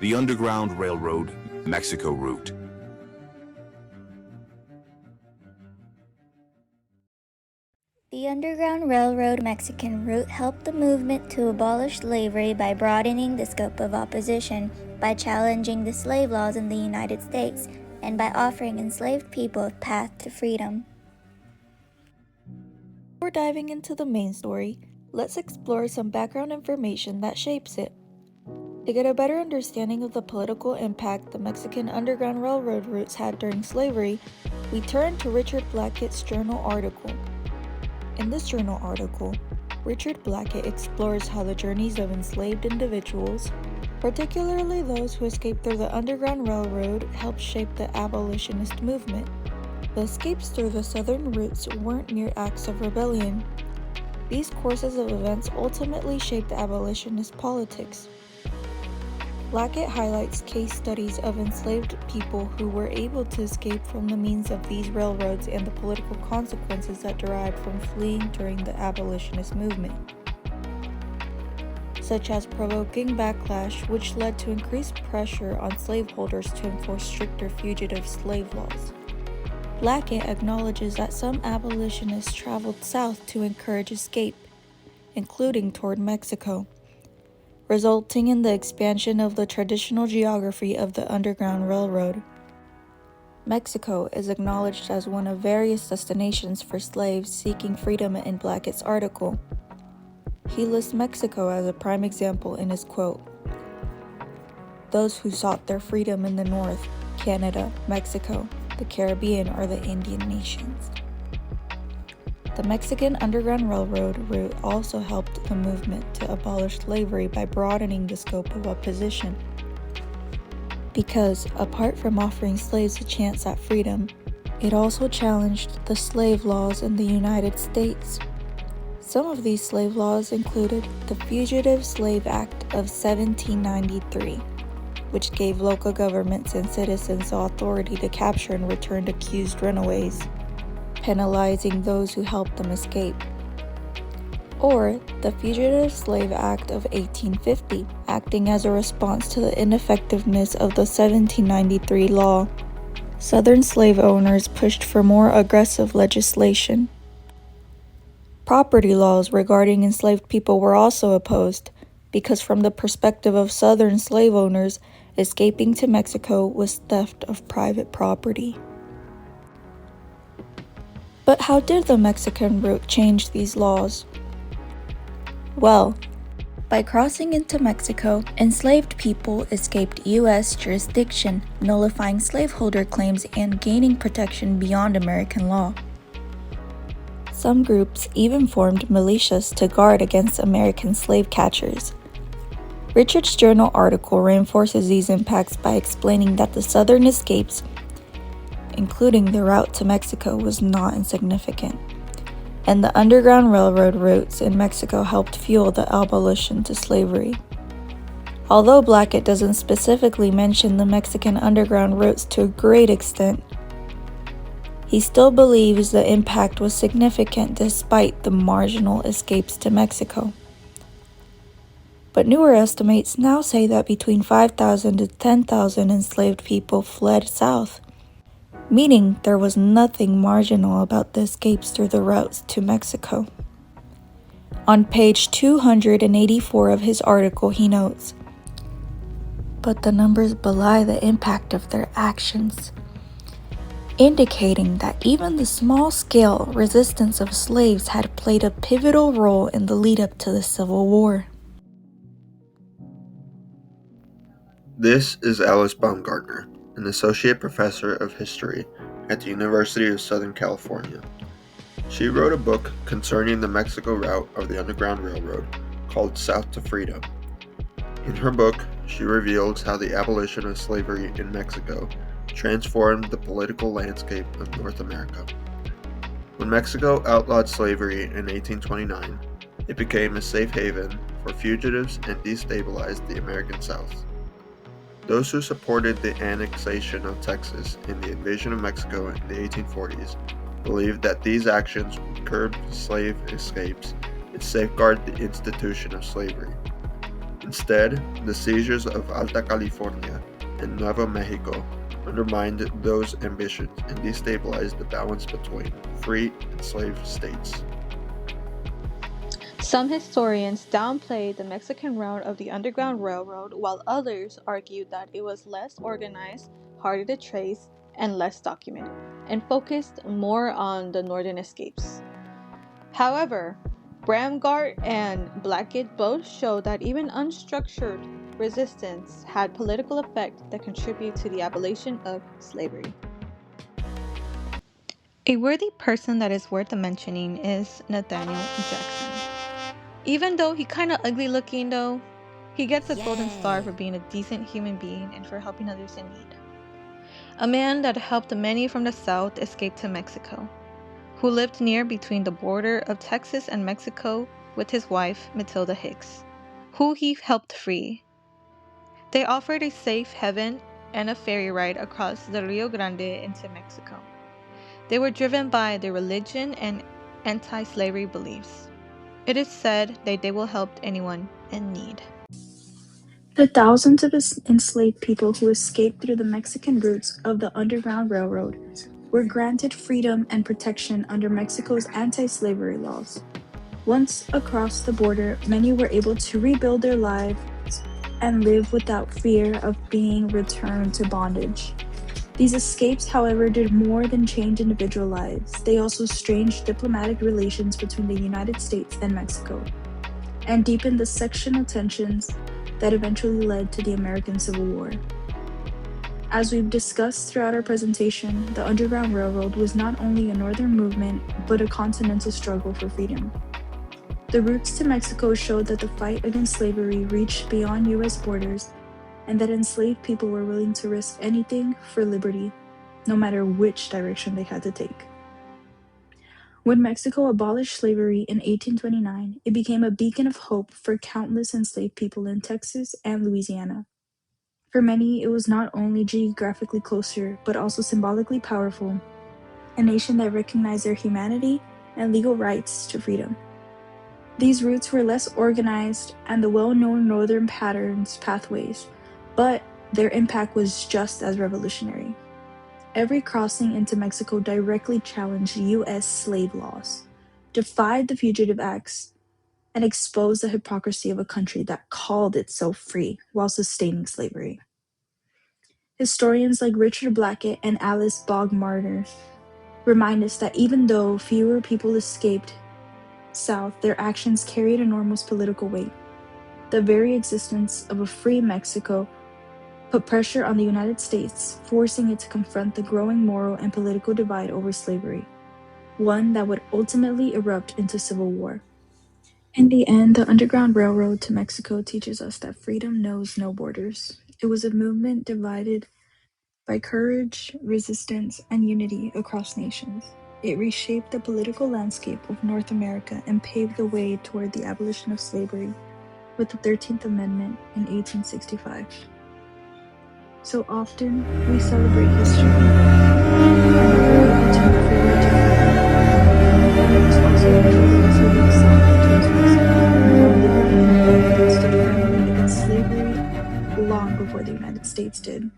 The Underground Railroad, Mexico route. The Underground Railroad Mexican route helped the movement to abolish slavery by broadening the scope of opposition, by challenging the slave laws in the United States, and by offering enslaved people a path to freedom. Before diving into the main story, let's explore some background information that shapes it. To get a better understanding of the political impact the Mexican Underground Railroad routes had during slavery, we turn to Richard Blackett's journal article. In this journal article, Richard Blackett explores how the journeys of enslaved individuals, particularly those who escaped through the Underground Railroad, helped shape the abolitionist movement. The escapes through the southern routes weren't mere acts of rebellion. These courses of events ultimately shaped abolitionist politics. Blackett highlights case studies of enslaved people who were able to escape from the means of these railroads and the political consequences that derived from fleeing during the abolitionist movement, such as provoking backlash, which led to increased pressure on slaveholders to enforce stricter fugitive slave laws. Blackett acknowledges that some abolitionists traveled south to encourage escape, including toward Mexico, resulting in the expansion of the traditional geography of the Underground Railroad. Mexico is acknowledged as one of various destinations for slaves seeking freedom in Blackett's article. He lists Mexico as a prime example in his quote, "Those who sought their freedom in the North, Canada, Mexico, the Caribbean, or the Indian nations." The Mexican Underground Railroad route also helped the movement to abolish slavery by broadening the scope of opposition. Because, apart from offering slaves a chance at freedom, it also challenged the slave laws in the United States. Some of these slave laws included the Fugitive Slave Act of 1793, which gave local governments and citizens the authority to capture and return accused runaways, penalizing those who helped them escape. Or the Fugitive Slave Act of 1850, acting as a response to the ineffectiveness of the 1793 law. Southern slave owners pushed for more aggressive legislation. Property laws regarding enslaved people were also opposed, because from the perspective of Southern slave owners, escaping to Mexico was theft of private property. But how did the Mexican route change these laws? Well, by crossing into Mexico, enslaved people escaped U.S. jurisdiction, nullifying slaveholder claims and gaining protection beyond American law. Some groups even formed militias to guard against American slave catchers. Richard's journal article reinforces these impacts by explaining that the Southern escapes, including the route to Mexico, was not insignificant, and the Underground Railroad routes in Mexico helped fuel the abolition to slavery. Although Blackett doesn't specifically mention the Mexican Underground routes to a great extent, he still believes the impact was significant despite the marginal escapes to Mexico. But newer estimates now say that between 5,000 to 10,000 enslaved people fled south, meaning there was nothing marginal about the escapes through the routes to Mexico. On page 284 of his article, he notes, "But the numbers belie the impact of their actions, indicating that even the small-scale resistance of slaves had played a pivotal role in the lead-up to the Civil War." This is Alice Baumgartner, an associate professor of history at the University of Southern California. She wrote a book concerning the Mexico route of the Underground Railroad called South to Freedom. In her book, she reveals how the abolition of slavery in Mexico transformed the political landscape of North America. When Mexico outlawed slavery in 1829, it became a safe haven for fugitives and destabilized the American South. Those who supported the annexation of Texas and the invasion of Mexico in the 1840s believed that these actions would curb slave escapes and safeguard the institution of slavery. In Instead, the seizures of Alta California and Nuevo Mexico undermined those ambitions and destabilized the balance between free and slave states. Some historians downplayed the Mexican route of the Underground Railroad, while others argued that it was less organized, harder to trace, and less documented, and focused more on the northern escapes. However, Bramgart and Blackett both show that even unstructured resistance had political effect that contributed to the abolition of slavery. A worthy person that is worth mentioning is Nathaniel Jackson. Even though he kinda ugly looking though, he gets a golden star for being a decent human being and for helping others in need. A man that helped many from the South escape to Mexico, who lived near between the border of Texas and Mexico with his wife, Matilda Hicks, who he helped free. They offered a safe haven and a ferry ride across the Rio Grande into Mexico. They were driven by their religion and anti-slavery beliefs. It is said that they will help anyone in need. The thousands of enslaved people who escaped through the Mexican routes of the Underground Railroad were granted freedom and protection under Mexico's anti-slavery laws. Once across the border, many were able to rebuild their lives and live without fear of being returned to bondage. These escapes, however, did more than change individual lives. They also strained diplomatic relations between the United States and Mexico, and deepened the sectional tensions that eventually led to the American Civil War. As we've discussed throughout our presentation, the Underground Railroad was not only a northern movement, but a continental struggle for freedom. The routes to Mexico showed that the fight against slavery reached beyond U.S. borders, and that enslaved people were willing to risk anything for liberty, no matter which direction they had to take. When Mexico abolished slavery in 1829, it became a beacon of hope for countless enslaved people in Texas and Louisiana. For many, it was not only geographically closer, but also symbolically powerful, a nation that recognized their humanity and legal rights to freedom. These routes were less organized and the well-known northern pathways, but their impact was just as revolutionary. Every crossing into Mexico directly challenged U.S. slave laws, defied the Fugitive Acts, and exposed the hypocrisy of a country that called itself free while sustaining slavery. Historians like Richard Blackett and Alice Bogmarder remind us that even though fewer people escaped south, their actions carried enormous political weight. The very existence of a free Mexico put pressure on the United States, forcing it to confront the growing moral and political divide over slavery, one that would ultimately erupt into civil war. In the end, the Underground Railroad to Mexico teaches us that freedom knows no borders. It was a movement divided by courage, resistance, and unity across nations. It reshaped the political landscape of North America and paved the way toward the abolition of slavery with the 13th Amendment in 1865. So often, we celebrate history and never able to move forward to freedom. It was also because slavery itself chose Mexico, and liberty and stood firmly against slavery long before the United States did.